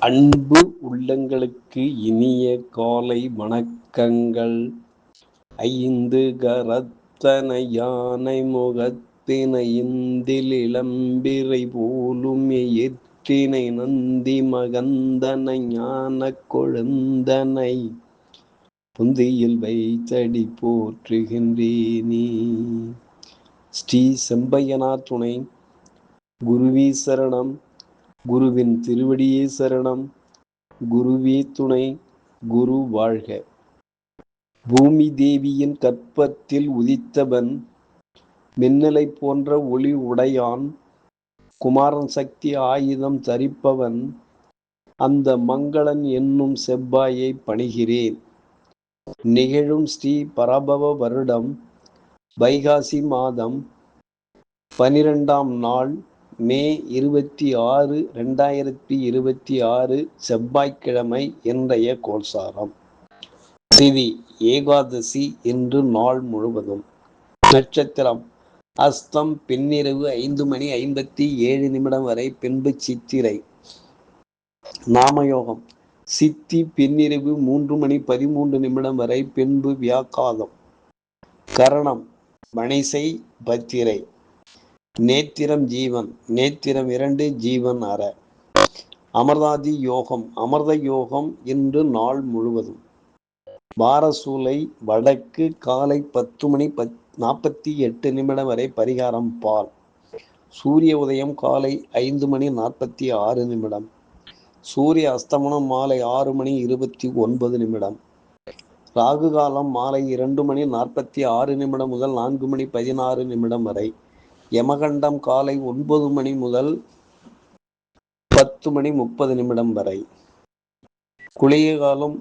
அன்பு உள்ளங்களுக்கு இனிய காலை வணக்கங்கள். ஐந்து கரத்தனை யானை முகத்தினை இந்தில் இளம்பிறை போலும் எயிற்றினை நந்தி மகந்தனை ஞான கொழுந்தனை புந்தியில் வைத்தடி போற்றுகின்றேனே. ஸ்ரீ செம்பையனார் துணை. குருவே சரணம். குருவின் திருவடியே சரணம். குருவே துணை. குரு வாழ்க. பூமி தேவியின் கற்பத்தில் உதித்தவன், மின்னலை போன்ற ஒளி உடையான், குமாரன் சக்தி ஆயுதம் தரிப்பவன், அந்த மங்களன் என்னும் செவ்வாயை பணிகிறேன். நிகழும் ஸ்ரீ பரபவ வருடம் வைகாசி மாதம் 12ஆம் நாள் மே 26, 2026 செவ்வாய்க்கிழமை. இன்றைய கோல்சாரம். திதி ஏகாதசி. இன்று நாள் முழுவதும். நட்சத்திரம் அஸ்தம் பின்னிரவு 5:57 வரை, பின்பு சித்திரை. நாமயோகம் சித்தி பின்னிரவு 3:13 வரை, பின்பு வியாக்காதம். கரணம் மணிசை பத்திரை. நேத்திரம் ஜீவன். நேத்திரம் 2, ஜீவன் அற. அமிர்தாதி யோகம். அமிர்த யோகம் இன்று நாள் முழுவதும். வாரசூலை வடக்கு காலை 10:48 வரை, பரிகாரம் பால். சூரிய உதயம் காலை 5:46. சூரிய அஸ்தமனம் மாலை 6:29. ராகு காலம் மாலை 2:46 முதல் 4:16 வரை. யமகண்டம் காலை 9 முதல் 10:30 வரை. குளிகை காலம்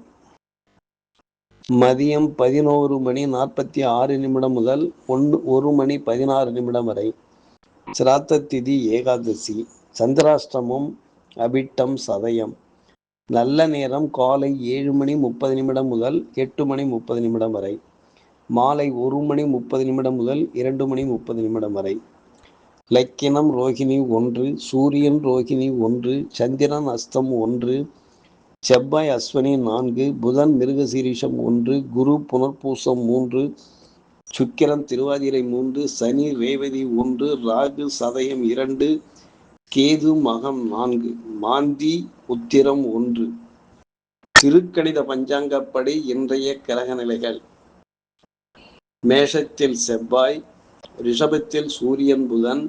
மதியம் 11:46 முதல் 1:16 வரை. சிராத்த திதி ஏகாதசி. சந்திராஷ்டமம் அபிட்டம் சதயம். நல்ல நேரம் காலை 7:30 முதல் 8:30 வரை. மாலை 1:30 முதல் 2:30 வரை. லக்கினம் ரோகிணி 1, சூரியன் ரோகிணி 1, சந்திரன் அஸ்தம் 1, செவ்வாய் அஸ்வினி 4, புதன் மிருகசீரிஷம் 1, குரு புனர்பூசம் 3, சுக்கிரன் திருவாதிரை 3, சனி ரேவதி 1, ராகு சதயம் 2, கேது மகம் 4, மாந்தி உத்திரம் 1. திருக்கணித பஞ்சாங்கப்படி இன்றைய கிரக நிலைகள். மேஷத்தில் செவ்வாய், ரிஷபத்தில் சூரியன் புதன்,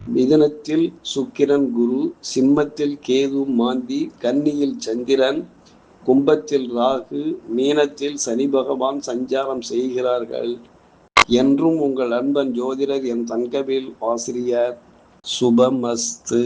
மிதுனத்தில் சுக்கிரன் குரு, சிம்மத்தில் கேது மாந்தி, கன்னியில் சந்திரன், கும்பத்தில் ராகு, மீனத்தில் சனி பகவான் சஞ்சாரம் செய்கிறார்கள். என்றும் உங்கள் அன்பன் ஜோதிடர் என் தங்கவேல் ஆசிரியர். சுபமஸ்து.